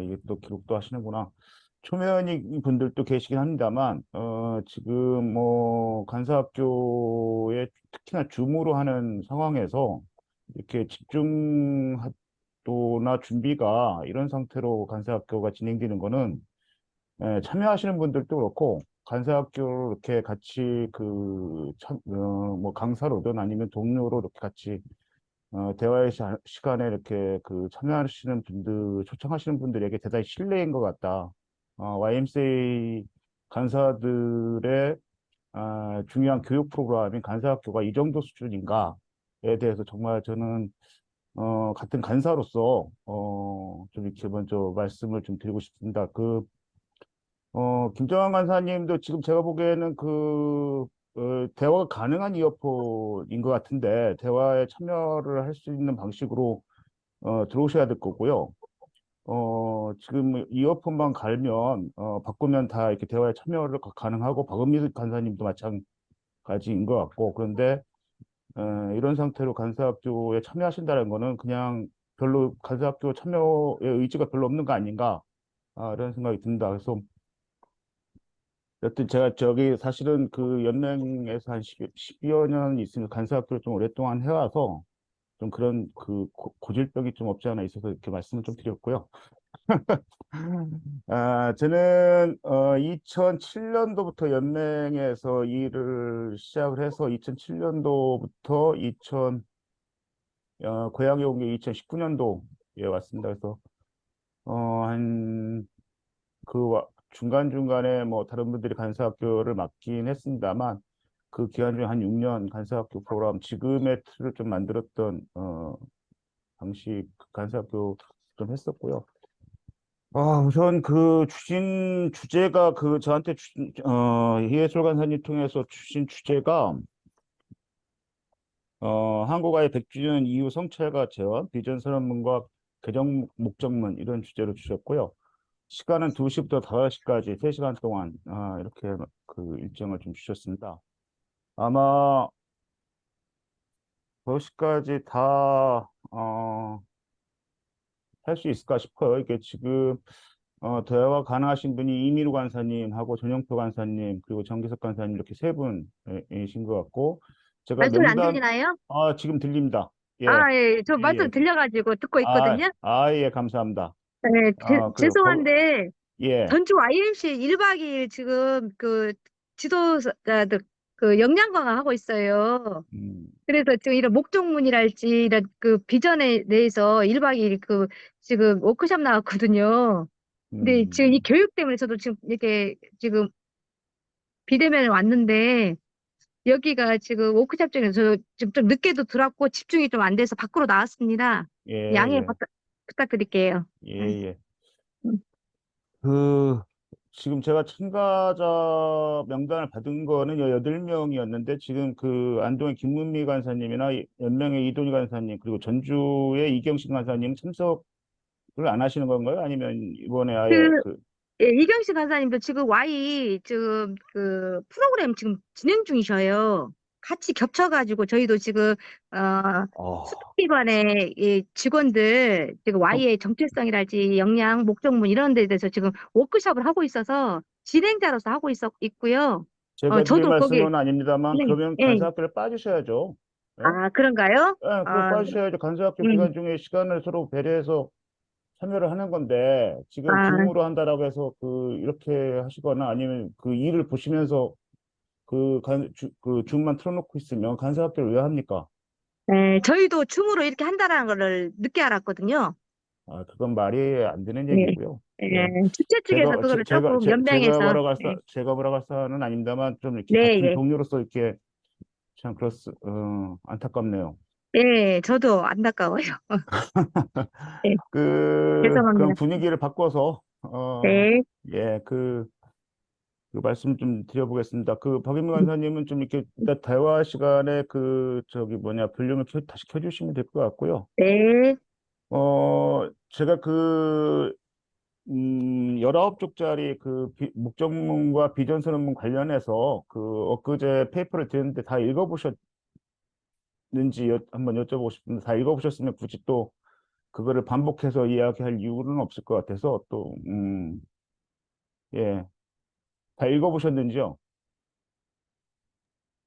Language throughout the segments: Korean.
이게 또 기록도 하시는구나. 초면이 분들도 계시긴 합니다만, 지금 뭐, 간사학교에 특히나 줌으로 하는 상황에서 이렇게 집중도나 준비가 이런 상태로 간사학교가 진행되는 거는, 참여하시는 분들도 그렇고, 간사학교 이렇게 같이 뭐 강사로든 아니면 동료로 이렇게 같이 대화의 시간에 이렇게 참여하시는 분들, 초청하시는 분들에게 대단히 신뢰인 것 같다. YMCA 간사들의 중요한 교육 프로그램인 간사학교가 이 정도 수준인가에 대해서 정말 저는 같은 간사로서 좀 이렇게 먼저 말씀을 좀 드리고 싶습니다. 김정환 간사님도 지금 제가 보기에는 대화가 가능한 이어폰인 것 같은데, 대화에 참여를 할 수 있는 방식으로 들어오셔야 될 거고요. 지금 이어폰만 갈면, 바꾸면 다 이렇게 대화에 참여를 가능하고, 박은미 간사님도 마찬가지인 것 같고, 그런데, 이런 상태로 간사학교에 참여하신다는 거는 그냥 별로 간사학교 참여의 의지가 별로 없는 거 아닌가, 이런 생각이 듭니다. 그래서 여튼 제가 저기 사실은 그 연맹에서 한 10여 년 있으면 간사학교를 좀 오랫동안 해와서 좀 그런 고질병이 좀 없지 않아 있어서 이렇게 말씀을 좀 드렸고요. 저는 2007년도부터 연맹에서 일을 시작을 해서 2007년도부터 고향에 온 게 2019년도에 왔습니다. 그래서 한 중간중간에 뭐 다른 분들이 간사학교를 맡긴 했습니다만 그 기간 중에 한 6년 간사학교 프로그램 지금의 틀을 좀 만들었던 당시 간사학교 좀 했었고요. 우선 주신 주제가 저한테 이해솔 간사님 통해서 주신 주제가 한국아의 100주년 이후 성찰과 재현, 비전 선언문과 개정 목적문 이런 주제로 주셨고요. 시간은 2시부터 5시까지 3시간 동안 이렇게 일정을 좀 주셨습니다. 아마 5시까지 다 할 수 있을까 싶어요. 이게 지금 대화가 가능하신 분이 이미루 간사님하고 전영표 간사님 그리고 정기석 간사님 이렇게 세 분이신 것 같고 제가 말소리 안 명단 들리나요? 지금 들립니다. 예, 아, 예, 저 예, 말소리 예. 들려가지고 듣고 있거든요. 예, 감사합니다. 네, 죄송한데, 예, 전주 YMC 1박 2일 지금 지도자들 역량 강화하고 있어요. 음, 그래서 지금 이런 목적문이랄지 이런 비전에 대해서 1박 2일 지금 워크숍 나왔거든요. 근데 지금 이 음, 교육 때문에 저도 지금 이렇게 지금 비대면에 왔는데, 여기가 지금 워크숍 중에 저 지금 좀 늦게도 들어왔고 집중이 좀 안 돼서 밖으로 나왔습니다. 예, 양해 예, 부탁드릴게요. 예, 음. 예. 음. 그, 지금 제가 참가자 명단을 받은 거는 8명이었는데, 지금 안동의 김문미 간사님이나 연명의 이동희 간사님, 그리고 전주의 이경식 간사님 참석을 안 하시는 건가요? 아니면 이번에 아예 그, 예, 이경식 간사님도 지금 지금 프로그램 지금 진행 중이셔요. 같이 겹쳐가지고 저희도 지금, 어, 어, 수도기관의 이 직원들, 지금 참, Y의 정체성이랄지 역량, 목적문 이런 데 대해서 지금 워크숍을 하고 있어서 진행자로서 있고요. 제가 드릴 저도 거기 말씀은 아닙니다만, 진행, 그러면 예. 간사학교를 빠지셔야죠. 예? 아, 그런가요? 예, 그거 아, 빠지셔야죠. 간사학교 음, 기간 중에 시간을 서로 배려해서 참여를 하는 건데, 지금 아, 줌으로 한다라고 해서 이렇게 하시거나 아니면 그 일을 보시면서 줌만 틀어놓고 있으면 간사학교를 왜 합니까? 네, 저희도 줌으로 이렇게 한다는 거를 늦게 알았거든요. 그건 말이 안 되는 네. 얘기고요. 예. 네, 주최 측에서 그거를 조금 연맹해서, 네, 제가 뭐라고 할 사는 아닙니다만, 좀 이렇게 네, 같은 예. 동료로서 이렇게 참, 안타깝네요. 네, 저도 안타까워요. 네, 그럼 죄송합니다. 분위기를 바꿔서, 네, 예, 말씀 좀 드려보겠습니다. 박인무 간사님은 좀 이렇게 이따 대화 시간에 볼륨을 다시 켜주시면 될 것 같고요. 네, 제가 19쪽짜리 목적문과 비전 선언문 관련해서 엊그제 페이퍼를 드렸는데 다 읽어보셨는지 한번 여쭤보고 싶은데 다 읽어보셨으면 굳이 또 그거를 반복해서 이야기할 이유는 없을 것 같아서 또, 예. 다 읽어보셨는지요?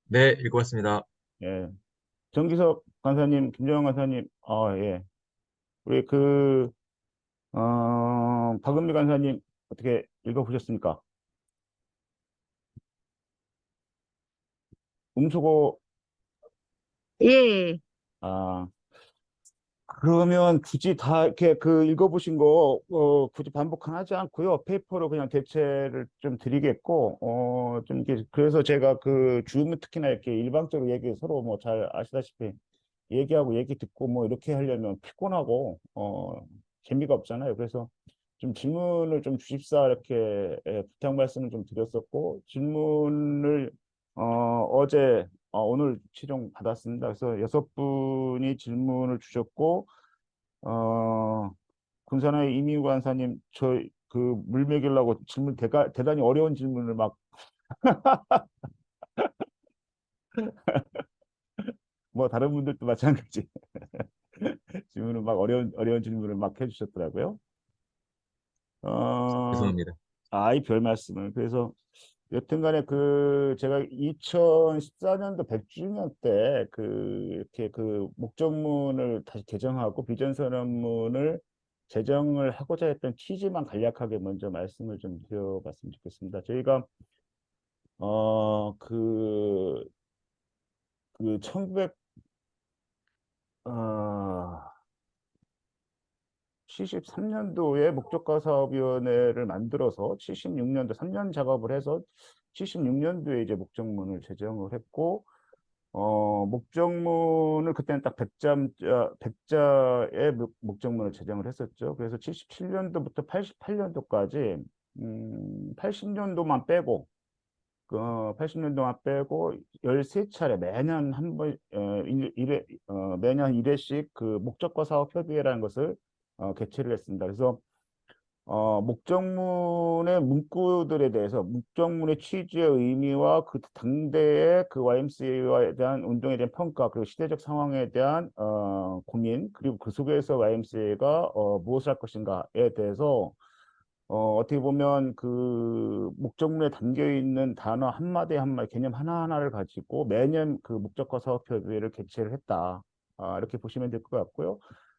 네, 읽어봤습니다. 예. 정기석 간사님, 김정은 간사님, 예. 우리 박은미 간사님, 어떻게 읽어보셨습니까? 음수고, 예. 아, 그러면 굳이 다 이렇게 읽어보신 거, 굳이 반복 하지 않고요. 페이퍼로 그냥 대체를 좀 드리겠고, 좀 이게, 그래서 제가 줌 특히나 이렇게 일방적으로 얘기 서로 뭐 잘 아시다시피 얘기하고 얘기 듣고 뭐 이렇게 하려면 피곤하고, 재미가 없잖아요. 그래서 좀 질문을 좀 주십사 이렇게 부탁 말씀을 좀 드렸었고, 질문을, 오늘 최종 받았습니다. 그래서 6분이 질문을 주셨고, 어, 군산의 이민우 간사님, 물 먹이려고 대단히 어려운 질문을 뭐 다른 분들도 마찬가지 질문을 어려운 질문을 막 해주셨더라고요. 어, 죄송합니다. 아이, 별 말씀을. 그래서 여튼간에 제가 2014년도 100주년 때 이렇게 목적문을 다시 개정하고 비전선언문을 제정을 하고자 했던 취지만 간략하게 먼저 말씀을 좀 드려봤으면 좋겠습니다. 저희가 어, 그, 1900, 어, 73년도에 목적과사업위원회를 만들어서 76년도 3년 작업을 해서 76년도에 이제 목적문을 제정을 했고, 목적문을 그때는 딱 100자의 목적문을 제정을 했었죠. 그래서 77년도부터 88년도까지, 80년도만 빼고, 80년도만 빼고 13차례 매년 한 번, 매년 1회씩 목적과 사업 협의회라는 것을 개최를 했습니다. 그래서 목적문의 문구들에 대해서 목적문의 취지의 의미와 그 당대의 YMCA에 대한 운동에 대한 평가 그리고 시대적 상황에 대한 고민 그리고 그 속에서 YMCA가 무엇을 할 것인가에 대해서 어떻게 보면 목적문에 담겨 있는 단어 한마디 한마디 개념 하나하나를 가지고 매년 목적과 사업협의회를 개최를 했다. 이렇게 보시면 될 것 같고요.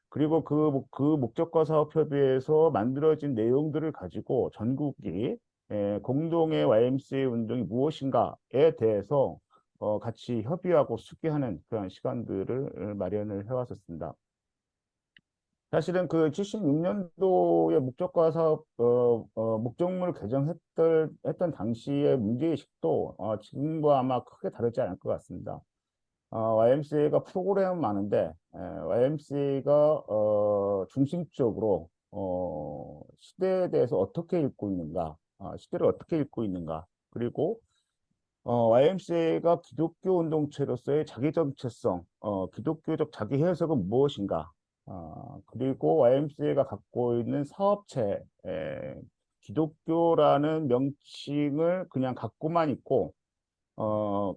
그리고 그 목적과 사업협의회에서 만들어진 내용들을 가지고 전국이 공동의 YMCA 운동이 무엇인가에 대해서 같이 협의하고 숙의하는 그런 시간들을 마련을 해왔었습니다. 사실은 76년도에 목적과 사업, 목적물을 했던 당시의 문제의식도 지금과 아마 크게 다르지 않을 것 같습니다. YMCA가 프로그램은 많은데, YMCA가 중심적으로 시대에 대해서 어떻게 읽고 있는가, 시대를 어떻게 읽고 있는가, 그리고 YMCA가 기독교 운동체로서의 자기 정체성, 기독교적 자기 해석은 무엇인가? 그리고 YMCA가 갖고 있는 사업체, 기독교라는 명칭을 그냥 갖고만 있고,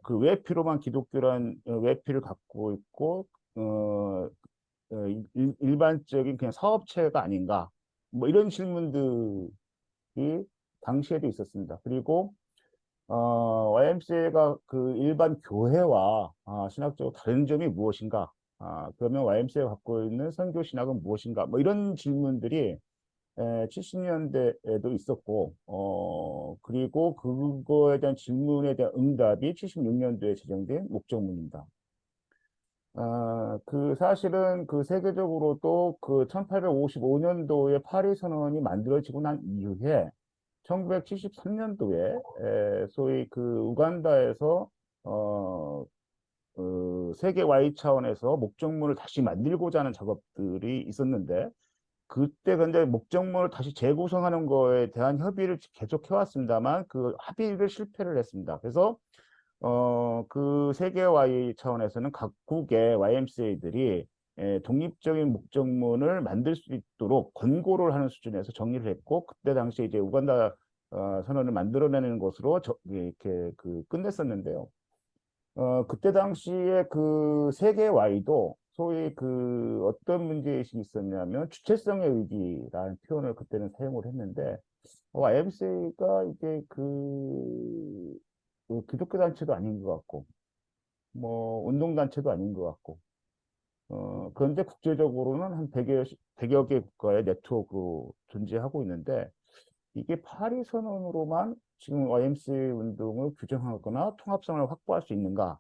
그 외피로만 기독교란 외피를 갖고 있고, 일반적인 그냥 사업체가 아닌가? 뭐 이런 질문들이 당시에도 있었습니다. 그리고 YMCA가 일반 교회와 신학적으로 다른 점이 무엇인가? 그러면 YMCA가 갖고 있는 선교 신학은 무엇인가? 뭐 이런 질문들이 70년대에도 있었고, 그리고 그거에 대한 질문에 대한 응답이 76년도에 제정된 목적문입니다. 사실은 세계적으로도 1855년도에 파리 선언이 만들어지고 난 이후에 1973년도에 소위 우간다에서 세계 Y 차원에서 목적문을 다시 만들고자 하는 작업들이 있었는데 그때 근데 목적문을 다시 재구성하는 거에 대한 협의를 계속 해왔습니다만 그 합의를 실패를 했습니다. 그래서 세계 Y 차원에서는 각국의 YMCA들이 독립적인 목적문을 만들 수 있도록 권고를 하는 수준에서 정리를 했고 그때 당시에 이제 우간다 선언을 만들어내는 것으로 이렇게 끝냈었는데요. 그때 당시에 세계 Y도 소위 그 어떤 문제의식이 있었냐면 주체성의 의기라는 표현을 그때는 사용을 했는데 YMCA가 이게 그 기독교 단체도 아닌 것 같고 뭐 운동 단체도 아닌 것 같고 그런데 국제적으로는 한 100여 개 국가의 네트워크로 존재하고 있는데 이게 파리 선언으로만 지금 YMCA 운동을 규정하거나 통합성을 확보할 수 있는가?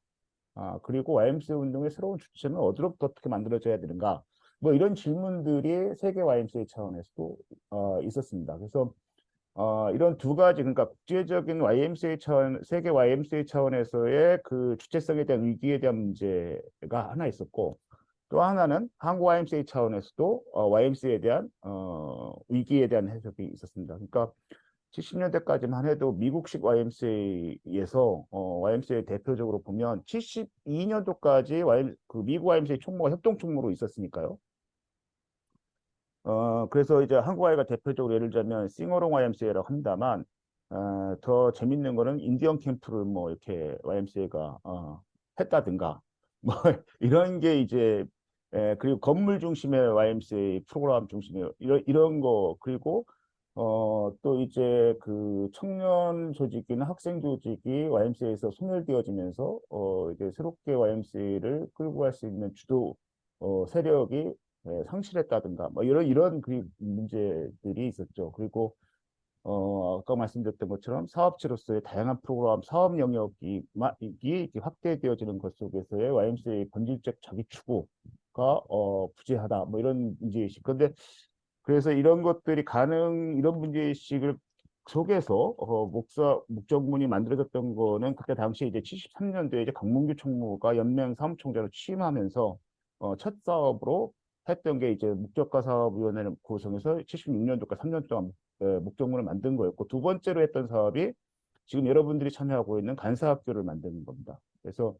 그리고 YMCA 운동의 새로운 주체는 어디로부터 어떻게 만들어져야 되는가? 뭐 이런 질문들이 세계 YMCA 차원에서도 있었습니다. 그래서 이런 두 가지, 그러니까 국제적인 YMCA 차원, 세계 YMCA 차원에서의 그 주체성에 대한 위기에 대한 문제가 하나 있었고, 또 하나는 한국 YMCA 차원에서도 YMCA에 대한 위기에 대한 해석이 있었습니다. 그러니까 70년대까지만 해도 미국식 YMCA에서 YMCA 대표적으로 보면 72년도까지 그 미국 YMCA 총무가 협동 총무로 있었으니까요. 그래서 이제 한국 Y가 대표적으로 예를 들자면 싱어롱 YMCA라고 한다만 더 재밌는 거는 인디언 캠프를 뭐 이렇게 YMCA가 했다든가 뭐 이런 게 이제 그리고 건물 중심의 YMCA 프로그램 중심의 이런 거 그리고 또 이제 그 청년 조직이나 학생 조직이 YMCA에서 소멸되어지면서 이제 새롭게 YMCA를 끌고 갈 수 있는 주도 세력이 상실했다든가 뭐 이런 그 문제들이 있었죠. 그리고 아까 말씀드렸던 것처럼 사업체로서의 다양한 프로그램, 사업 영역이 이렇게 확대되어지는 것 속에서의 YMCA 본질적 자기 추구가 부재하다. 뭐 이런 문제의식. 그런데 그래서 이런 것들이 이런 문제의식을 속에서 목적문이 만들어졌던 거는 그때 당시에 이제 73년도에 이제 강문규 총무가 연맹 사무총장으로 취임하면서 첫 사업으로 했던 게 이제 목적과 사업위원회를 구성해서 76년도까지 3년 동안 목적문을 만든 거였고 두 번째로 했던 사업이 지금 여러분들이 참여하고 있는 간사학교를 만드는 겁니다. 그래서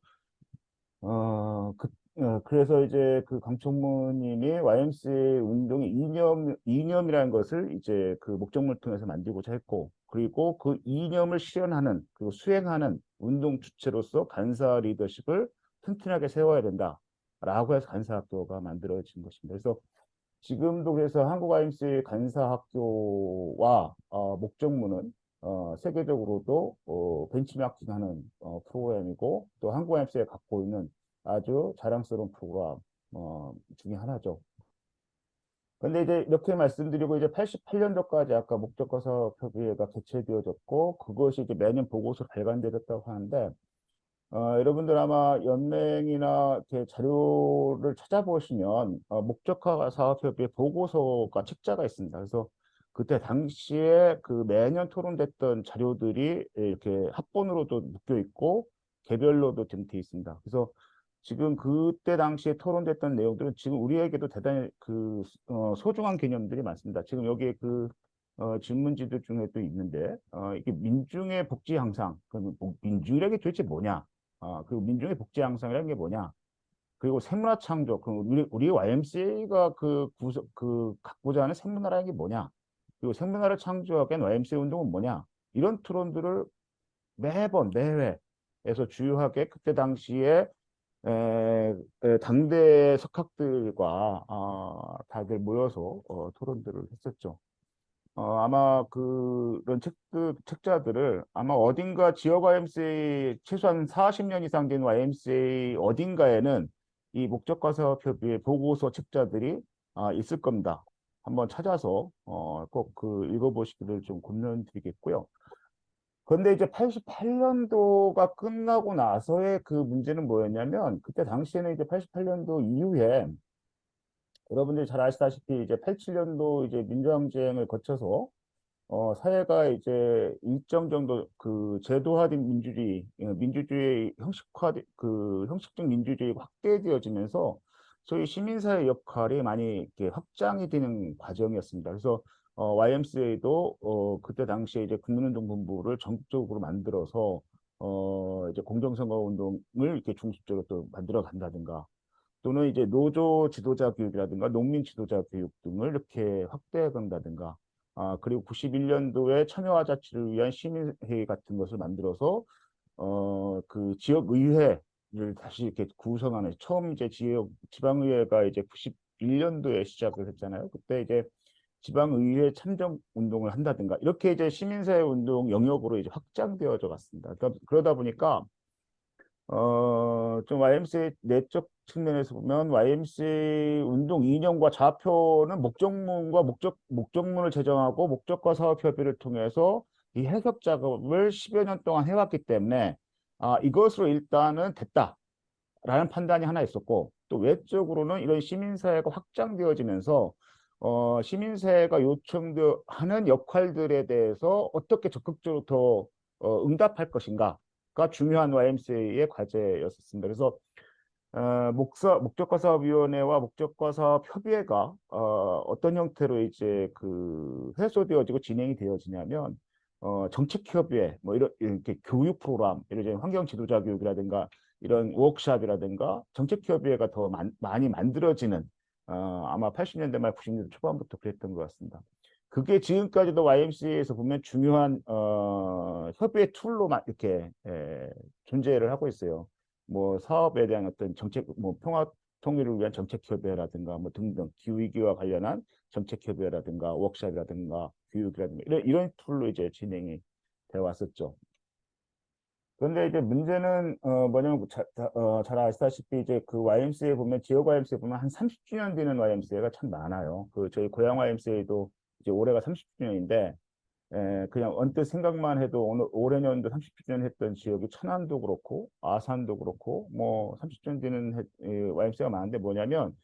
그래서 이제 그 강총무님이 YMCA 운동의 이념이라는 것을 이제 그 목적문을 통해서 만들고자 했고, 그리고 그 이념을 실현하는, 그리고 수행하는 운동 주체로서 간사 리더십을 튼튼하게 세워야 된다라고 해서 간사학교가 만들어진 것입니다. 그래서 지금도 그래서 한국 IMC 간사학교와 목적문은 세계적으로도 벤치마킹하는 프로그램이고 또 한국 IMC가 갖고 있는 아주 자랑스러운 프로그램 중에 하나죠. 근데 이제 이렇게 말씀드리고 이제 88년도까지 아까 목적과 사업 협의회가 개최되어졌고 그것이 이제 매년 보고서로 발간되었다고 하는데 여러분들 아마 연맹이나 이렇게 자료를 찾아보시면 목적화 사업협의회 보고서가 책자가 있습니다. 그래서 그때 당시에 그 매년 토론됐던 자료들이 이렇게 합본으로도 묶여 있고 개별로도 등돼 있습니다. 그래서 지금 그때 당시에 토론됐던 내용들은 지금 우리에게도 대단히 소중한 개념들이 많습니다. 지금 여기에 질문지들 중에 또 있는데 이게 민중의 복지 향상, 그럼 민중이라는 게 도대체 뭐냐? 그리고 민중의 복지 향상이라는 게 뭐냐? 그리고 생문화 창조, 그럼 우리 YMCA가 갖고자 하는 생문화라는 게 뭐냐? 그리고 생문화를 창조하기 위한 YMCA 운동은 뭐냐? 이런 토론들을 매번 매회에서 주요하게 그때 당시에 당대 석학들과 다들 모여서 토론들을 했었죠. 아마 그런 책자들을 아마 어딘가 지역 YMCA 최소한 40년 이상 된 YMCA 어딘가에는 이 목적과 사업협의회 보고서 책자들이 있을 겁니다. 한번 찾아서 꼭 읽어보시기를 좀 권면드리겠고요. 그런데 이제 88년도가 끝나고 나서의 그 문제는 뭐였냐면 그때 당시에는 이제 88년도 이후에 여러분들이 잘 아시다시피 이제 87년도 이제 민주항쟁을 거쳐서 사회가 이제 일정 정도 그 제도화된 민주주의 형식적 민주주의가 확대되어지면서 소위 시민사회 역할이 많이 이렇게 확장이 되는 과정이었습니다. 그래서 YMCA도 그때 당시에 이제 국민운동본부를 전국적으로 만들어서 이제 공정선거 운동을 이렇게 중심적으로 또 만들어 간다든가 또는 이제 노조 지도자 교육이라든가 농민 지도자 교육 등을 이렇게 확대해 간다든가 그리고 91년도에 참여와 자치를 위한 시민회의 같은 것을 만들어서 그 지역의회 다시 이렇게 구성하는 처음 이제 지방의회가 이제 91년도에 시작을 했잖아요. 그때 이제 지방의회 참정 운동을 한다든가 이렇게 이제 시민사회 운동 영역으로 이제 확장되어져 갔습니다. 그러다 보니까 좀 YMCA 내적 측면에서 보면 YMCA 운동 이념과 좌표는 목적문을 제정하고 목적과 사업 협의를 통해서 이 해석 작업을 10여 년 동안 해왔기 때문에 이것으로 일단은 됐다라는 판단이 하나 있었고 또 외적으로는 이런 시민사회가 확장되어지면서 시민사회가 요청되어 하는 역할들에 대해서 어떻게 적극적으로 더 응답할 것인가가 중요한 YMCA의 과제였었습니다. 그래서 목적과사업위원회와 목적과사업협의회가 어떤 형태로 이제 그 해소되어지고 진행이 되어지냐면 정책협의회 뭐 이렇게 교육 프로그램 예를 들면 환경 지도자 교육이라든가 이런 워크숍이라든가 정책협의회가 더 많이 만들어지는 아마 80년대 말 90년대 초반부터 그랬던 것 같습니다. 그게 지금까지도 YMCA에서 보면 중요한 협의의 툴로 이렇게 존재를 하고 있어요. 뭐 사업에 대한 어떤 정책, 뭐 평화 통일을 위한 정책 협의회라든가 뭐 등등 기후위기와 관련한 정책 협의회라든가 워크숍이라든가 교육이라든가 이런 툴로 이제 진행이 되어 왔었죠. 그런데 이제 문제는 뭐냐면 잘 아시다시피 이제 그 YMCA 보면 지역 YMCA 보면 한 30주년 되는 YMCA가 참 많아요. 그 저희 고향 YMCA도 이제 올해가 30주년인데 그냥 언뜻 생각만 해도 오늘 올해 년도 30주년 했던 지역이 천안도 그렇고 아산도 그렇고 뭐 30주년 되는 YMCA가 많은데 뭐냐면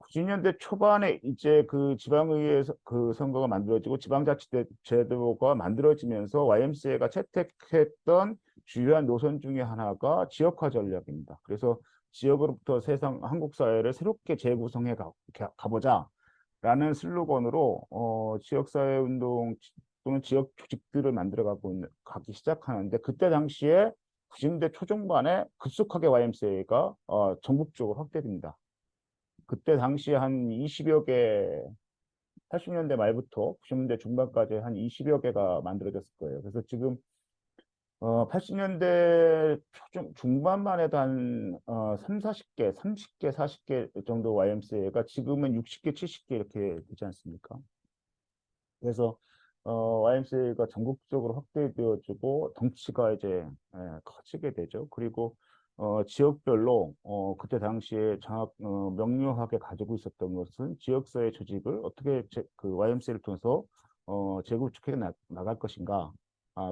90년대 초반에 이제 그 지방의회 그 선거가 만들어지고 지방자치제도가 만들어지면서 YMCA가 채택했던 주요한 노선 중에 하나가 지역화 전략입니다. 그래서 지역으로부터 세상 한국 사회를 새롭게 재구성해 가보자라는 슬로건으로 지역사회 운동 또는 지역 조직들을 가기 시작하는데 그때 당시에 90년대 초중반에 급속하게 YMCA가 전국적으로 확대됩니다. 그때 당시에 한 20여 개, 80년대 말부터 90년대 중반까지 한 20여 개가 만들어졌을 거예요. 그래서 지금 80년대 중반만 해도 한 3, 40개, 30개, 40개 정도 YMCA가 지금은 60개, 70개 이렇게 되지 않습니까? 그래서 YMCA가 전국적으로 확대되어지고 덩치가 이제 커지게 되죠. 그리고 지역별로 그때 당시에 명료하게 가지고 있었던 것은 지역사회 조직을 어떻게 그 YMCA를 통해서 재구축해 나갈 것인가.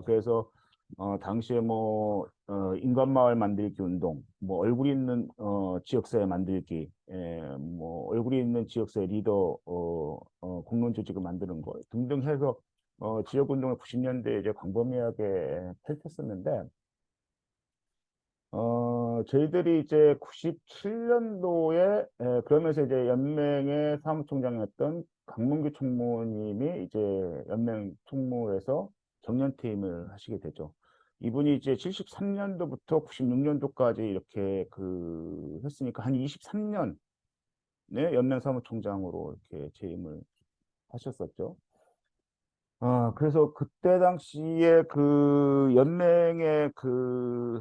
그래서 당시에 뭐 인간마을 만들기 운동, 뭐 얼굴 있는 지역사회 만들기, 뭐 얼굴이 있는 지역사회 리더 공론 조직을 만드는 것 등등 해서 지역 운동을 90년대에 이제 광범위하게 펼쳤었는데 저희들이 이제 97년도에 그러면서 이제 연맹의 사무총장이었던 강문규 총무님이 이제 연맹 총무에서 정년퇴임을 하시게 되죠. 이분이 이제 73년도부터 96년도까지 이렇게 그 했으니까 한 23년에 연맹 사무총장으로 이렇게 재임을 하셨었죠. 그래서 그때 당시에 그 연맹의 그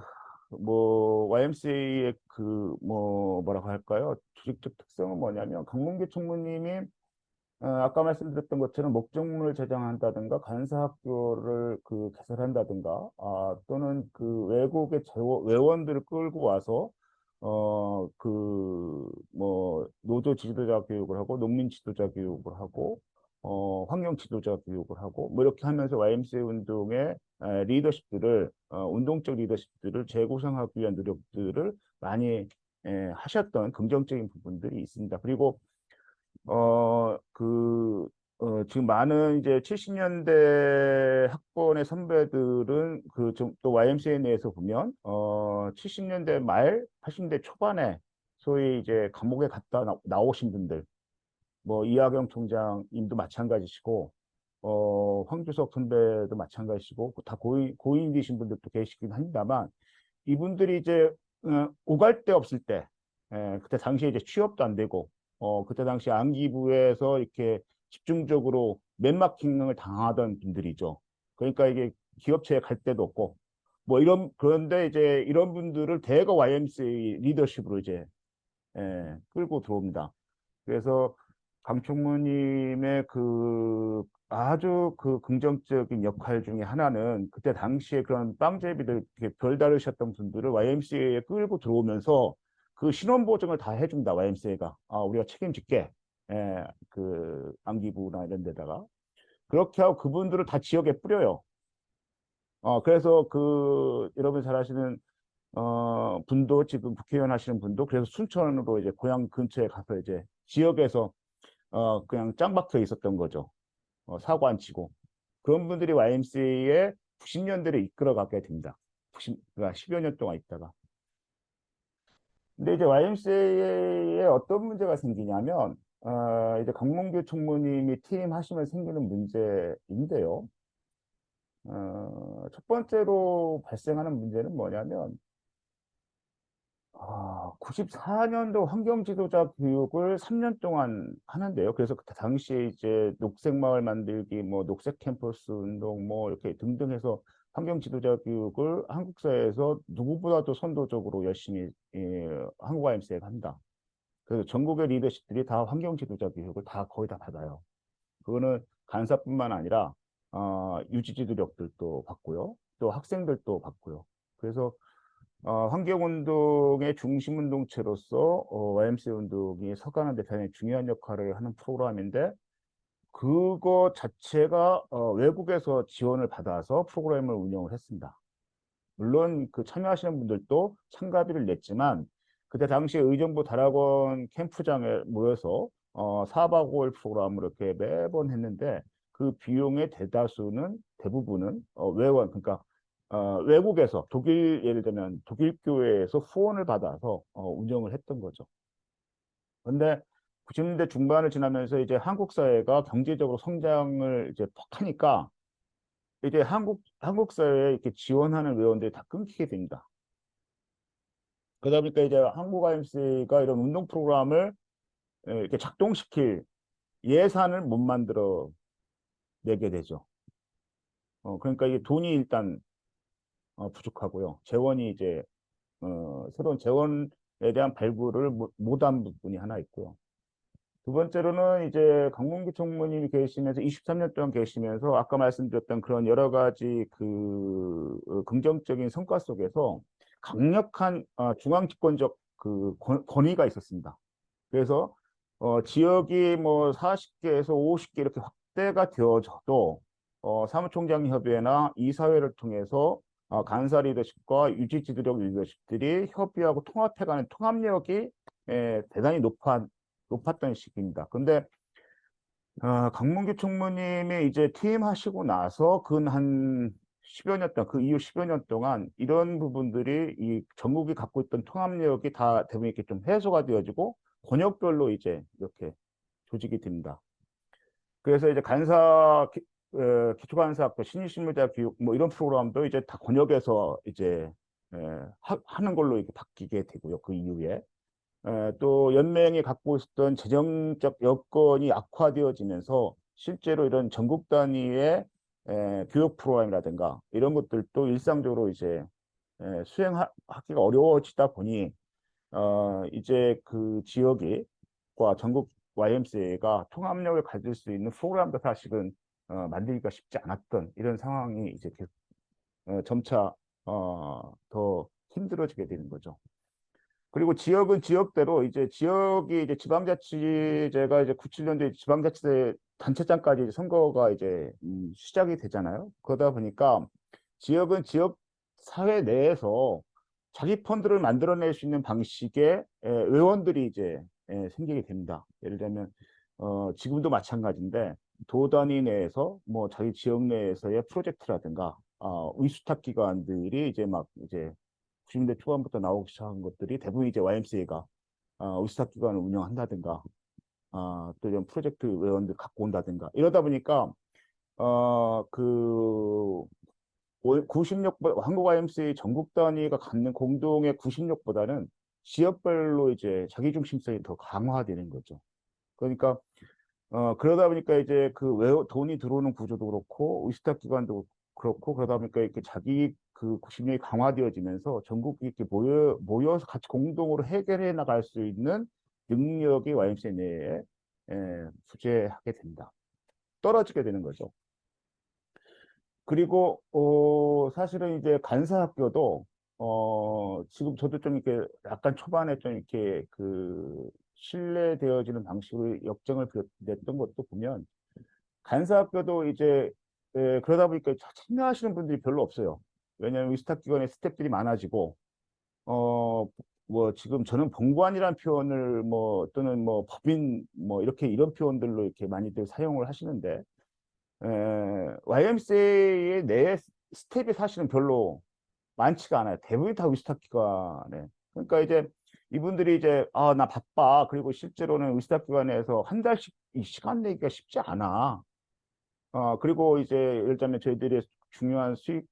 뭐 YMCA의 그 뭐 뭐라고 할까요? 조직적 특성은 뭐냐면 강문기 총무님이 아까 말씀드렸던 것처럼 목적문을 제정한다든가 간사학교를 그 개설한다든가 또는 그 외국의 회원들을 끌고 와서 그 뭐 노조 지도자 교육을 하고 농민 지도자 교육을 하고 환경 지도자 교육을 하고 뭐 이렇게 하면서 YMCA 운동의 리더십들을 운동적 리더십들을 재구성하기 위한 노력들을 많이 하셨던 긍정적인 부분들이 있습니다. 그리고 지금 많은 이제 70년대 학번의 선배들은 그 좀 또 YMCA 내에서 보면 70년대 말 80년대 초반에 소위 이제 감옥에 갔다 나오신 분들 뭐 이하경 총장님도 마찬가지시고 황주석 선배도 마찬가지시고 다 고인이신 분들도 계시긴 합니다만 이분들이 이제 오갈 데 없을 때 그때 당시에 이제 취업도 안 되고 그때 당시 안기부에서 이렇게 집중적으로 맨마킹을 당하던 분들이죠. 그러니까 이게 기업체에 갈 데도 없고 뭐 그런데 이제 이런 분들을 대거 YMCA 리더십으로 이제 끌고 들어옵니다. 그래서 강총무님의 그 아주 그 긍정적인 역할 중에 하나는 그때 당시에 그런 빵제비들 이렇게 별다르셨던 분들을 YMCA에 끌고 들어오면서 그 신원 보증을 다 해준다. YMCA가 우리가 책임질게. 그 안기부나 이런 데다가 그렇게 하고 그분들을 다 지역에 뿌려요. 그래서 그 여러분 잘 아시는 분도 지금 국회의원 하시는 분도 그래서 순천으로 이제 고향 근처에 가서 이제 지역에서 그냥 짱 박혀 있었던 거죠. 사고 안 치고. 그런 분들이 YMCA에 90년대를 이끌어가게 됩니다. 90, 그러니까 10여 년 동안 있다가. 근데 이제 YMCA에 어떤 문제가 생기냐면, 이제 강문규 총무님이 팀 하시면 생기는 문제인데요. 첫 번째로 발생하는 문제는 뭐냐면, 94년도 환경 지도자 교육을 3년 동안 하는데요. 그래서 그때 당시에 이제 녹색 마을 만들기, 뭐 녹색 캠퍼스 운동, 뭐 이렇게 등등 해서 환경 지도자 교육을 한국 사회에서 누구보다도 선도적으로 열심히 한국 IMC가 한다. 그래서 전국의 리더십들이 다 환경 지도자 교육을 다 거의 다 받아요. 그거는 간사뿐만 아니라 유지 지도력들도 받고요. 또 학생들도 받고요. 그래서 환경운동의 중심운동체로서 YMCA 운동이 서가는 데 대단히 중요한 역할을 하는 프로그램인데 그거 자체가 외국에서 지원을 받아서 프로그램을 운영을 했습니다. 물론 그 참여하시는 분들도 참가비를 냈지만 그때 당시에 의정부 다락원 캠프장에 모여서 4박 5일 프로그램을 이렇게 매번 했는데 그 비용의 대부분은 외원 그러니까 외국에서 독일 예를 들면 독일 교회에서 후원을 받아서 운영을 했던 거죠. 근데 90년대 중반을 지나면서 이제 한국 사회가 경제적으로 성장을 이제 퍽 하니까 이제 한국 사회에 이렇게 지원하는 회원들이 다 끊기게 됩니다. 그러다 보니까 이제 한국 IMC가 이런 운동 프로그램을 이렇게 작동시킬 예산을 못 만들어 내게 되죠. 그러니까 이게 돈이 일단 부족하고요. 재원이 이제 새로운 재원에 대한 발굴을 못한 부분이 하나 있고요. 두 번째로는 이제 강문기 총무님이 계시면서 23년 동안 계시면서 아까 말씀드렸던 그런 여러 가지 그 긍정적인 성과 속에서 강력한 중앙 집권적 그 권위가 있었습니다. 그래서 지역이 뭐 40개에서 50개 이렇게 확대가 되어져도 사무총장 협의회나 이사회를 통해서 간사 리더십과 유지 지도력 리더십들이 협의하고 통합해가는 통합력이 대단히 높았던 시기입니다. 근데 강문규 총무님이 이제 퇴임하시고 나서 근 한 10여 년 동안, 그 이후 10여 년 동안 이런 부분들이 이 전국이 갖고 있던 통합력이 다 대부분 이렇게 좀 해소가 되어지고 권역별로 이제 이렇게 조직이 됩니다. 그래서 이제 기초간사학교 신입신문자 교육 뭐 이런 프로그램도 이제 다 권역에서 이제 하는 걸로 이렇게 바뀌게 되고요. 그 이후에. 또 연맹이 갖고 있었던 재정적 여건이 악화되어지면서 실제로 이런 전국 단위의 교육 프로그램이라든가 이런 것들도 일상적으로 이제 수행하기가 어려워지다 보니 이제 그 지역이 과 전국 YMCA가 통합력을 가질 수 있는 프로그램도 사실은 만들기가 쉽지 않았던 이런 상황이 이제 점차 더 힘들어지게 되는 거죠. 그리고 지역은 지역대로 이제 지역이 이제 지방자치제가 이제 97년도에 지방자치제 단체장까지 선거가 이제 시작이 되잖아요. 그러다 보니까 지역은 지역 사회 내에서 자기 펀드를 만들어낼 수 있는 방식의 의원들이 이제 생기게 됩니다. 예를 들면 지금도 마찬가지인데 도 단위 내에서 뭐 자기 지역 내에서의 프로젝트라든가 의수탁 기관들이 이제 막 이제 90년대 초반부터 나오기 시작한 것들이 대부분 이제 YMCA가 의수탁 기관을 운영한다든가 또 이런 프로젝트 회원들 갖고 온다든가 이러다 보니까 그 90력 한국 IMC 전국 단위가 갖는 공동의 90력보다는 지역별로 이제 자기중심성이 더 강화되는 거죠. 그러니까 그러다 보니까 이제 그 돈이 들어오는 구조도 그렇고 의식탁 기관도 그렇고 그러다 보니까 이렇게 자기 그 구심력이 강화되어지면서 전국이 이렇게 모여서 같이 공동으로 해결해 나갈 수 있는 능력이 YMCA 내에 부재하게 된다. 떨어지게 되는 거죠. 그리고 사실은 이제 간사학교도 지금 저도 좀 이렇게 약간 초반에 좀 이렇게 그 신뢰되어지는 방식으로 역정을 냈던 것도 보면 간사학교도 이제 그러다 보니까 참여하시는 분들이 별로 없어요. 왜냐하면 위스탁기관의 스태프들이 많아지고 뭐 지금 저는 본관이라는 표현을 뭐 또는 뭐 법인 뭐 이렇게 이런 표현들로 이렇게 많이들 사용을 하시는데 YMCA의 내 스텝이 사실은 별로 많지가 않아요. 대부분 다 위스탁기관에. 그러니까 이제 이분들이 이제 나 바빠. 그리고 실제로는 위스탁기관에서 한 달씩 이 시간 내기가 쉽지 않아. 그리고 이제 예를 들면 저희들이 중요한 수익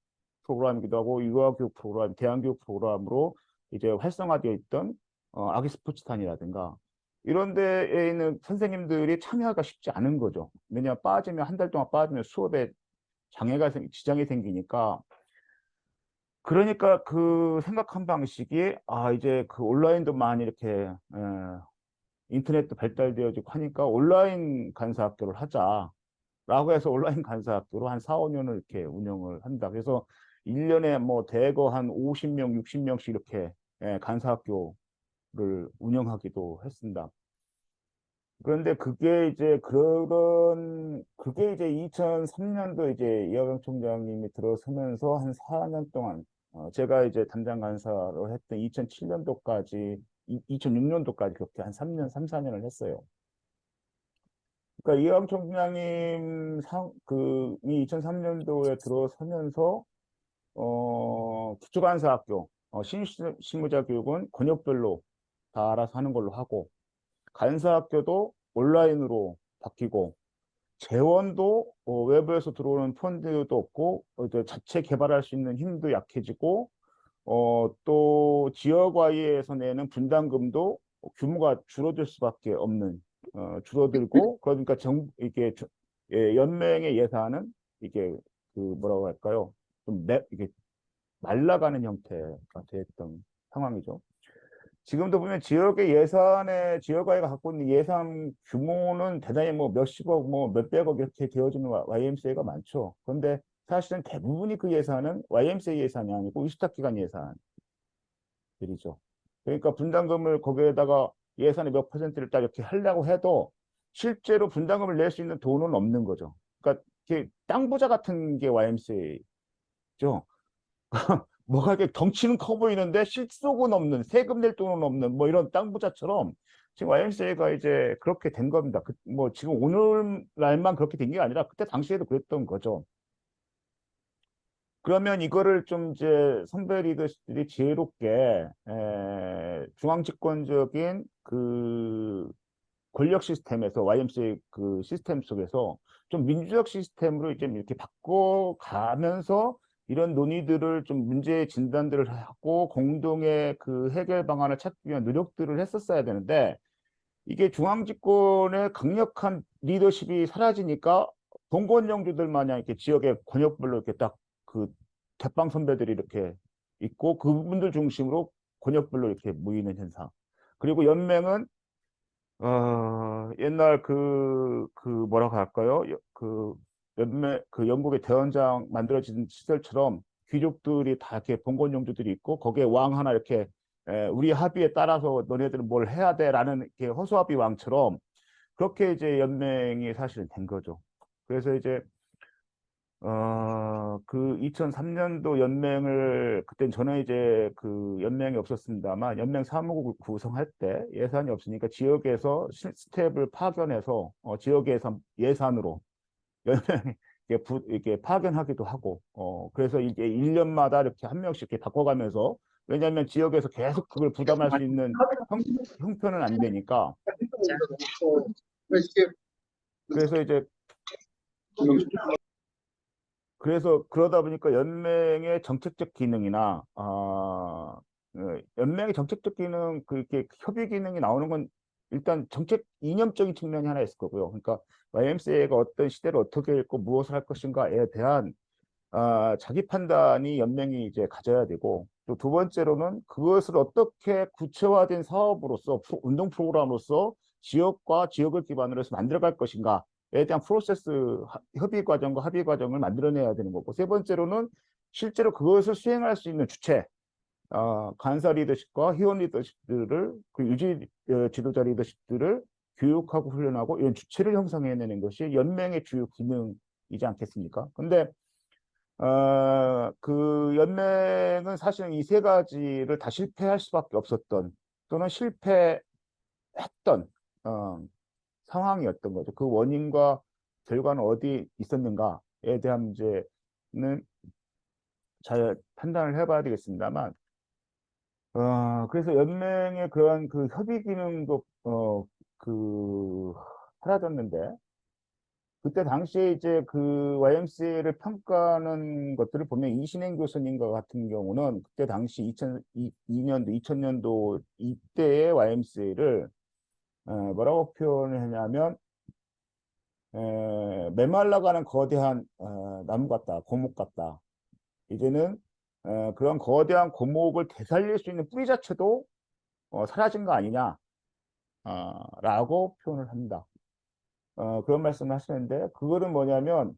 프로그램이기도 하고 유아교육 프로그램, 대안교육 프로그램으로 이제 활성화되어 있던 아기 스포츠단이라든가 이런 데에 있는 선생님들이 참여하기가 쉽지 않은 거죠. 왜냐하면 빠지면 한 달 동안 빠지면 수업에 지장이 생기니까 그러니까 그 생각한 방식이 이제 그 온라인도 많이 이렇게 인터넷도 발달되어지고 하니까 온라인 간사 학교를 하자. 라고 해서 온라인 간사 학교로 한 4, 5년을 이렇게 운영을 한다. 그래서 1년에 뭐 대거 한 50명, 60명씩 이렇게 간사 학교를 운영하기도 했습니다. 그런데 그게 이제 2003년도 이제 이하경 총장님이 들어서면서 한 4년 동안 제가 이제 담당 간사로 했던 2007년도까지 2006년도까지 그렇게 한 3년, 3, 4년을 했어요. 그러니까 이하영 총장님 이 2003년도에 들어서면서 기초간사학교 신무자 교육은 권역별로 다 알아서 하는 걸로 하고 간사학교도 온라인으로 바뀌고 재원도 외부에서 들어오는 펀드도 없고 이제 자체 개발할 수 있는 힘도 약해지고 또 지역와이에서 내는 분담금도 규모가 줄어들 수밖에 없는 줄어들고 그러니까 이게 연맹의 예산은 이게 그 뭐라고 할까요? 이게 말라가는 형태가 됐던 상황이죠. 지금도 보면 지역와이가 갖고 있는 예산 규모는 대단히 뭐 몇십억, 뭐 몇백억 이렇게 되어지는 YMCA가 많죠. 그런데 사실은 대부분이 그 예산은 YMCA 예산이 아니고 위스탁기관 예산들이죠. 그러니까 분담금을 거기에다가 예산의 몇 퍼센트를 딱 이렇게 하려고 해도 실제로 분담금을 낼 수 있는 돈은 없는 거죠. 그러니까 이게 땅 부자 같은 게 YMCA죠. 뭐가 이렇게 덩치는 커 보이는데 실속은 없는, 세금 낼 돈은 없는 뭐 이런 땅 부자처럼 지금 YMCA가 이제 그렇게 된 겁니다. 뭐 지금 오늘날만 그렇게 된 게 아니라 그때 당시에도 그랬던 거죠. 그러면 이거를 좀 이제 선배 리더들이 지혜롭게 중앙집권적인 그 권력 시스템에서 YMCA 그 시스템 속에서 좀 민주적 시스템으로 이제 이렇게 바꿔가면서 이런 논의들을 좀 문제 진단들을 하고 공동의 그 해결 방안을 찾기 위한 노력들을 했었어야 되는데 이게 중앙집권의 강력한 리더십이 사라지니까 동권영주들 마냥 이렇게 지역의 권역별로 이렇게 딱 그 대빵 선배들이 이렇게 있고 그분들 중심으로 권역별로 이렇게 모이는 현상. 그리고 연맹은 옛날 뭐라고 할까요? 그 영국의 대원장 만들어진 시절처럼 귀족들이 다 이렇게 봉건영주들이 있고 거기에 왕 하나 이렇게 우리 합의에 따라서 너네들은 뭘 해야 돼라는 이렇게 허수아비 왕처럼 그렇게 이제 연맹이 사실은 된 거죠. 그래서 이제 그 2003년도 연맹을, 그땐 저는 이제 그 연맹이 없었습니다만, 연맹 사무국을 구성할 때 예산이 없으니까 지역에서 스텝을 파견해서, 지역에서 예산으로 연맹 이렇게 파견하기도 하고, 그래서 이게 1년마다 이렇게 한 명씩 이렇게 바꿔가면서, 왜냐하면 지역에서 계속 그걸 부담할 수 있는 형편은 안 되니까, 그래서 이제 그러다 보니까 연맹의 정책적 기능이나 연맹의 정책적 기능 그렇게 협의 기능이 나오는 건 일단 정책 이념적인 측면이 하나 있을 거고요. 그러니까 YMCA가 어떤 시대를 어떻게 읽고 무엇을 할 것인가에 대한 자기 판단이 연맹이 이제 가져야 되고, 또 두 번째로는 그것을 어떻게 구체화된 사업으로서, 운동 프로그램으로서 지역과 지역을 기반으로 해서 만들어갈 것인가에 대한 프로세스, 협의 과정과 합의 과정을 만들어내야 되는 거고, 세 번째로는 실제로 그것을 수행할 수 있는 주체, 간사 리더십과 회원 리더십들을, 그 유지 지도자 리더십들을 교육하고 훈련하고 이런 주체를 형성해내는 것이 연맹의 주요 기능이지 않겠습니까? 근데 그 연맹은 사실은 이 세 가지를 다 실패할 수밖에 없었던, 또는 실패했던 어, 상황이었던 거죠. 그 원인과 결과는 어디 있었는가에 대한 문제는 잘 판단을 해봐야 되겠습니다만, 그래서 연맹의 그런 그 협의 기능도 사라졌는데, 그때 당시에 이제 그 YMCA를 평가하는 것들을 보면 이신행 교수님과 같은 경우는 그때 당시 2002년도, 2000년도 이때의 YMCA를 뭐라고 표현을 했냐면, 메말라가는 거대한 나무 같다, 고목 같다. 이제는 그런 거대한 고목을 되살릴 수 있는 뿌리 자체도 사라진 거 아니냐, 라고 표현을 합니다. 그런 말씀을 하시는데, 그거는 뭐냐면,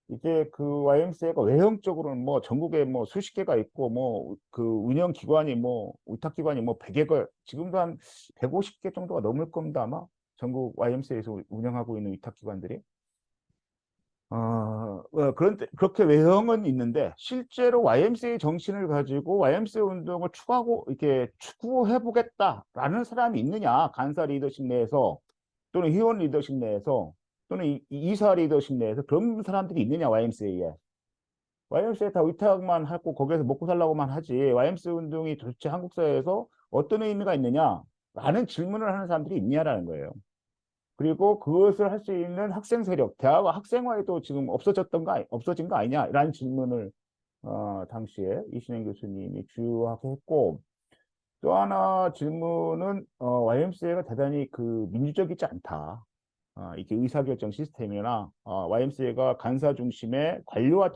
이제 그 YMCA가 외형적으로는 뭐 전국에 뭐 수십 개가 있고, 뭐 그 운영 기관이 뭐 위탁 기관이 뭐 100여 개, 지금도 한 150개 정도가 넘을 겁니다, 아마. 전국 YMCA에서 운영하고 있는 위탁 기관들이. 그렇게 외형은 있는데, 실제로 YMCA 정신을 가지고 YMCA 운동을 이렇게 추구해 보겠다라는 사람이 있느냐, 간사 리더십 내에서, 또는 회원 리더십 내에서, 또는 이사 리더십 내에서 그런 사람들이 있느냐, YMCA에. YMCA 다 위탁만 하고 거기에서 먹고 살라고만 하지, YMCA 운동이 도대체 한국 사회에서 어떤 의미가 있느냐라는 질문을 하는 사람들이 있냐라는 거예요. 그리고 그것을 할 수 있는 학생 세력, 대학 학생회도 지금 없어진 거 아니냐라는 질문을 당시에 이신영 교수님이 주요하게 했고, 또 하나 질문은 YMCA가 대단히 그 민주적이지 않다. 이게 의사결정 시스템이나 YMCA가 간사 중심의 관료와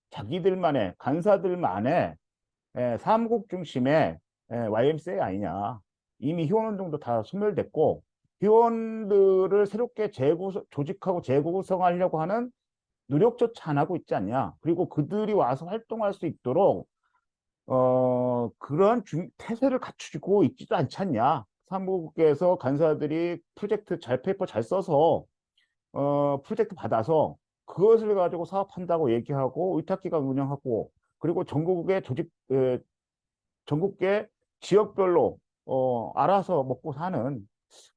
자기들만의 간사들만의 사무국 중심의 YMCA 아니냐. 이미 회원운동도 다 소멸됐고, 회원들을 새롭게 조직하고 재구성하려고 하는 노력조차 안 하고 있지 않냐. 그리고 그들이 와서 활동할 수 있도록 그런 태세를 갖추고 있지도 않지 않냐. 사무국에서 간사들이 페이퍼 잘 써서 프로젝트 받아서 그것을 가지고 사업한다고 얘기하고 위탁기관 운영하고, 그리고 전국계 지역별로 알아서 먹고 사는,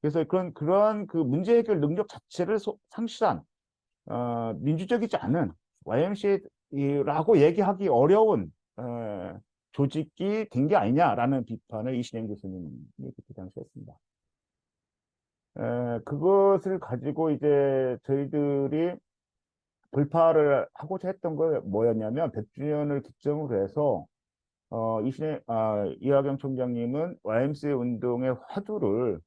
그래서 그런 그 문제 해결 능력 자체를 상실한 민주적이지 않은 YMCA라고 얘기하기 어려운 조직이 된 게 아니냐라는 비판을 이신영 교수님이 그때 당시 했습니다. 그것을 가지고 이제 저희들이 돌파를 하고자 했던 거 뭐였냐면, 100주년을 기점으로 해서 이하경 총장님은 YMCA 운동의 화두를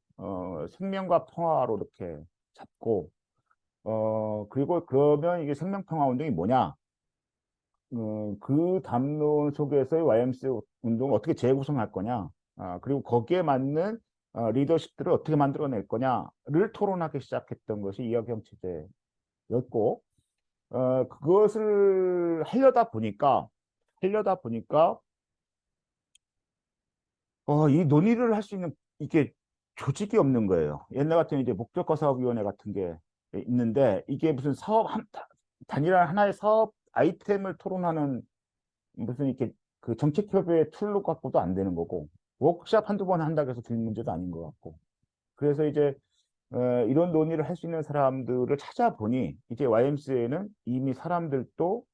생명과 평화로 이렇게 잡고, 그리고 그러면 이게 생명평화 운동이 뭐냐? 그 담론 속에서의 YMCA 운동을 어떻게 재구성할 거냐? 그리고 거기에 맞는 리더십들을 어떻게 만들어낼 거냐를 토론하기 시작했던 것이 이하경 체제였고, 그것을 하려다 보니까 이 논의를 할 수 있는 이게 조직이 없는 거예요. 옛날 같은 이제 목적과 사업위원회 같은 게 있는데, 이게 무슨 단일한 하나의 사업 아이템을 토론하는 무슨 이렇게 그 정책협의회 툴로 갖고도 안 되는 거고, 워크샵 한두 번 한다고 해서 될 문제도 아닌 것 같고. 그래서 이제 이런 논의를 할 수 있는 사람들을 찾아보니, 이제 YMCA는 이미 사람들도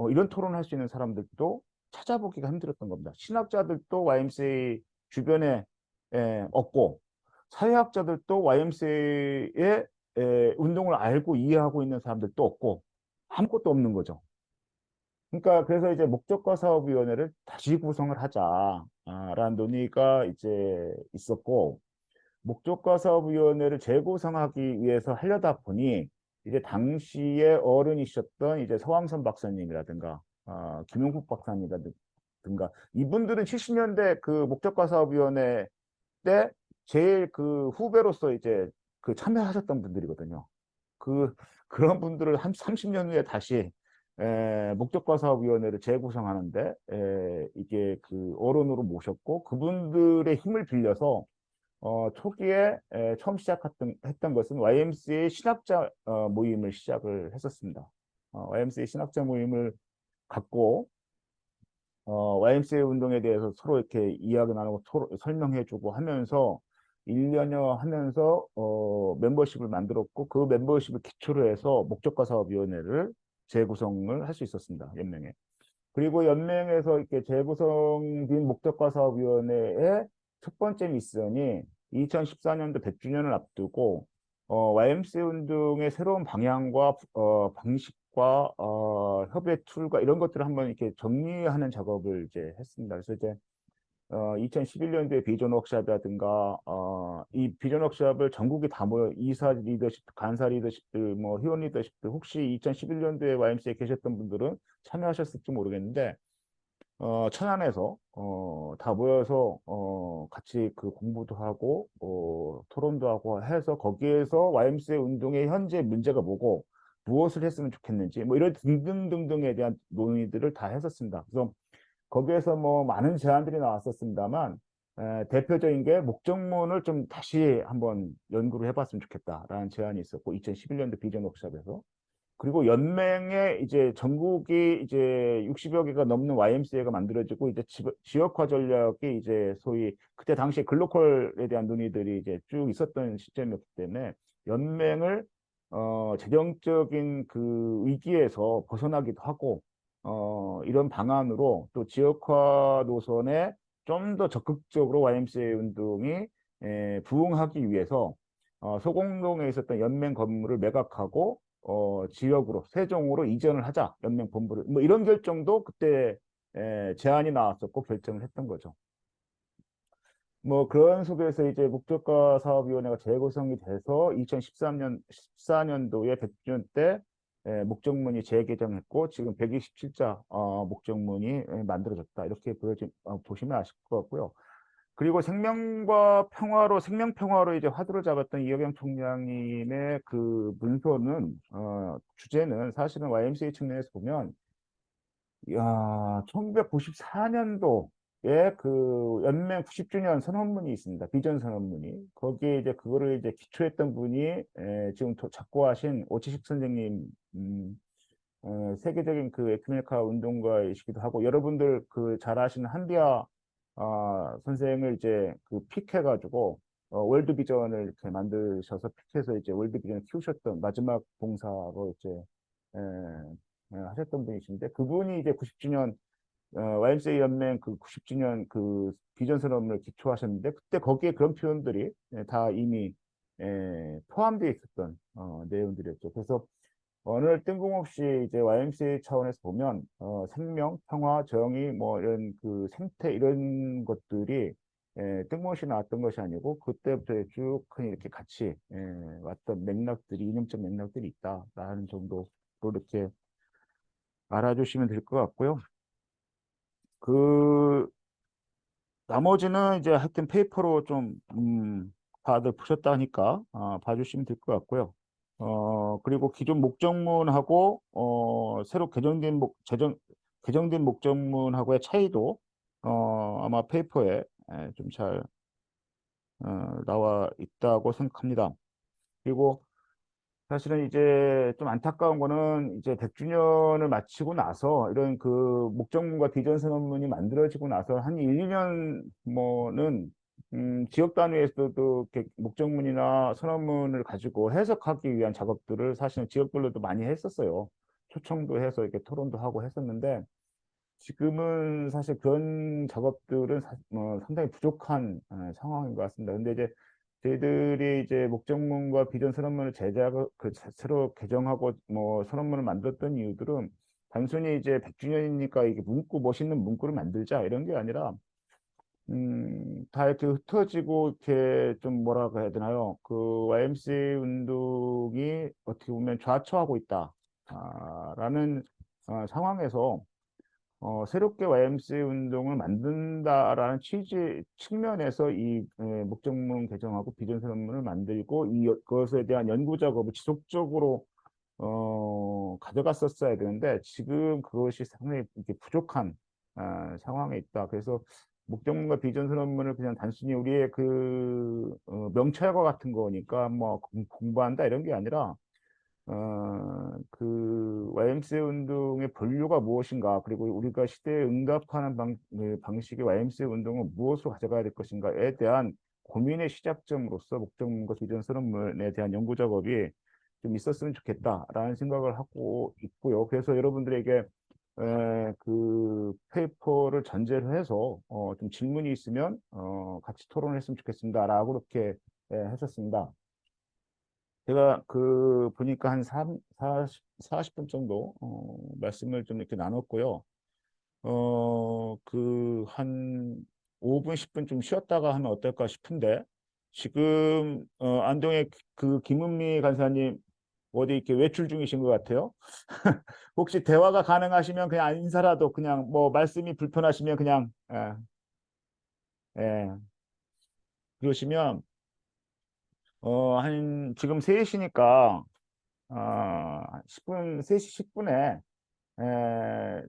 이런 토론을 할 수 있는 사람들도 찾아보기가 힘들었던 겁니다. 신학자들도 YMCA 주변에 없고, 사회학자들도 YMCA의 운동을 알고 이해하고 있는 사람들도 없고, 아무것도 없는 거죠. 그러니까 그래서 이제 목적과 사업위원회를 다시 구성을 하자라는 논의가 이제 있었고, 목적과 사업위원회를 재구성하기 위해서 하려다 보니 이제 당시에 어른이셨던 이제 서왕선 박사님이라든가 김용국 박사님이라든가 이분들은 70년대 그 목적과 사업위원회 때 제일 그 후배로서 이제 그 참여하셨던 분들이거든요. 그 그런 분들을 한 30년 후에 다시 목적과사업위원회를 재구성하는데 이게 그 어른으로 모셨고 그분들의 힘을 빌려서 초기에 처음 했던 것은 YMCA 신학자 모임을 시작을 했었습니다. YMCA 신학자 모임을 갖고 YMCA 운동에 대해서 서로 이렇게 이야기 나누고 설명해주고 하면서 1년여 하면서 멤버십을 만들었고 그 멤버십을 기초로 해서 목적과 사업위원회를 재구성을 할 수 있었습니다. 연맹에. 그리고 연맹에서 이렇게 재구성된 목적과 사업위원회의 첫 번째 미션이 2014년도 100주년을 앞두고 YMCA 운동의 새로운 방향과 방식과 협의 툴과 이런 것들을 한번 이렇게 정리하는 작업을 이제 했습니다. 그래서 이제 2011년도에 비전 워크샵이라든가 이 비전 워크샵을 전국에 다 모여 이사 리더십, 간사 리더십들, 뭐 회원 리더십들 혹시 2011년도에 YMCA에 계셨던 분들은 참여하셨을지 모르겠는데 천안에서 다 모여서 같이 그 공부도 하고 토론도 하고 해서 거기에서 YMCA 운동의 현재 문제가 뭐고 무엇을 했으면 좋겠는지 뭐 이런 등등등등에 대한 논의들을 다 했었습니다. 그래서 거기에서 뭐 많은 제안들이 나왔었습니다만 대표적인 게 목적문을 좀 다시 한번 연구를 해봤으면 좋겠다라는 제안이 있었고 2011년도 비전 워크숍에서 그리고 연맹에 이제 전국이 이제 60여 개가 넘는 YMCA가 만들어지고 이제 지역화 전략이 이제 소위 그때 당시에 글로컬에 대한 논의들이 이제 쭉 있었던 시점이었기 때문에 연맹을 재정적인 그 위기에서 벗어나기도 하고 이런 방안으로 또 지역화 노선에 좀 더 적극적으로 YMCA 운동이 부응하기 위해서 소공동에 있었던 연맹 건물을 매각하고 지역으로 세종으로 이전을 하자 연맹 본부를 뭐 이런 결정도 그때 제안이 나왔었고 결정을 했던 거죠. 뭐 그런 속에서 이제 목적과 사업위원회가 재구성이 돼서 2013년 14년도에 100주년 때 목적문이 재개정했고 지금 127자 목적문이 만들어졌다 이렇게 보시면 아실 것 같고요. 그리고 생명 평화로 이제 화두를 잡았던 이혁영 총장님의 그 문서는 주제는 사실은 YMCA 측면에서 보면 1994년도에 그 연맹 90주년 선언문이 있습니다. 비전 선언문이. 거기에 이제 그거를 이제 기초했던 분이 지금 작고하신 오치식 선생님, 세계적인 그 에큐메니카 운동가이시기도 하고 여러분들 그 잘 아시는 한디아 선생을 이제 그 픽해가지고 월드 비전을 이렇게 만드셔서 픽해서 이제 월드 비전을 키우셨던 마지막 봉사로 이제 하셨던 분이신데 그분이 이제 90주년 YMCA 연맹 그 90주년 그 비전 선언을 기초하셨는데 그때 거기에 그런 표현들이 다 이미 포함되어 있었던 내용들이었죠. 그래서 어느 뜬금없이 이제 YMCA 차원에서 보면 생명, 평화, 정의 뭐 이런 그 생태 이런 것들이 뜬금없이 나왔던 것이 아니고 그때부터 쭉 이렇게 같이 왔던 맥락들이 이념적 맥락들이 있다라는 정도로 이렇게 알아주시면 될 것 같고요. 그 나머지는 이제 하여튼 페이퍼로 좀 다들 보셨다 하니까 봐주시면 될 것 같고요. 그리고 기존 목적문하고 새로 개정된 목적문하고의 차이도 아마 페이퍼에 좀 잘 나와 있다고 생각합니다. 그리고 사실은 이제 좀 안타까운 거는 이제 100주년을 마치고 나서 이런 그 목적문과 비전 선언문이 만들어지고 나서 한 1, 2년 뭐는 지역 단위에서도 이렇게 목적문이나 선언문을 가지고 해석하기 위한 작업들을 사실은 지역별로도 많이 했었어요. 초청도 해서 이렇게 토론도 하고 했었는데 지금은 사실 그런 작업들은 상당히 부족한 상황인 것 같습니다. 근데 이제 저희들이 이제 목적문과 비전 선언문을 새로 개정하고 뭐 선언문을 만들었던 이유들은 단순히 이제 100주년이니까 이게 멋있는 문구를 만들자 이런 게 아니라 다 이렇게 흩어지고, 이렇게 좀 뭐라고 해야 되나요? 그 YMCA 운동이 어떻게 보면 좌초하고 있다. 라는 상황에서 새롭게 YMCA 운동을 만든다라는 취지 측면에서 이 목적문 개정하고 비전 선언문을 만들고 그것에 대한 연구 작업을 지속적으로 가져갔었어야 되는데 지금 그것이 상당히 이렇게 부족한 상황에 있다. 그래서 목적문과 비전 선언문을 그냥 단순히 우리의 그 명찰과 같은 거니까 뭐 공부한다 이런 게 아니라 그 YMCA 운동의 본류가 무엇인가, 그리고 우리가 시대에 응답하는 방식의 YMCA 운동을 무엇으로 가져가야 될 것인가에 대한 고민의 시작점으로서 목적문과 비전 선언문에 대한 연구 작업이 좀 있었으면 좋겠다라는 생각을 하고 있고요. 그래서 여러분들에게 그 페이퍼를 전제로 해서 좀 질문이 있으면 같이 토론을 했으면 좋겠습니다라고 그렇게 했었습니다. 제가 그 보니까 한 40분 정도 말씀을 좀 이렇게 나눴고요. 그 한 5분, 10분 좀 쉬었다가 하면 어떨까 싶은데 지금 안동의 그 김은미 간사님 어디 이렇게 외출 중이신 것 같아요. 혹시 대화가 가능하시면 그냥 인사라도 그냥 뭐 말씀이 불편하시면 그냥 예, 그러시면 한 지금 3시니까 10분, 3시 10분에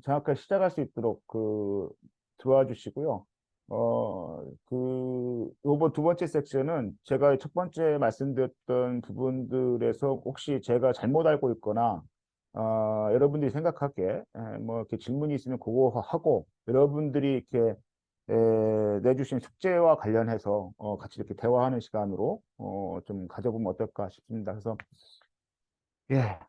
정확하게 시작할 수 있도록 그 도와 주시고요. 요번 두 번째 섹션은 제가 첫 번째 말씀드렸던 부분들에서 혹시 제가 잘못 알고 있거나, 여러분들이 생각하기에, 뭐, 이렇게 질문이 있으면 그거 하고, 여러분들이 이렇게, 내주신 숙제와 관련해서, 같이 이렇게 대화하는 시간으로, 좀 가져보면 어떨까 싶습니다. 그래서, 예.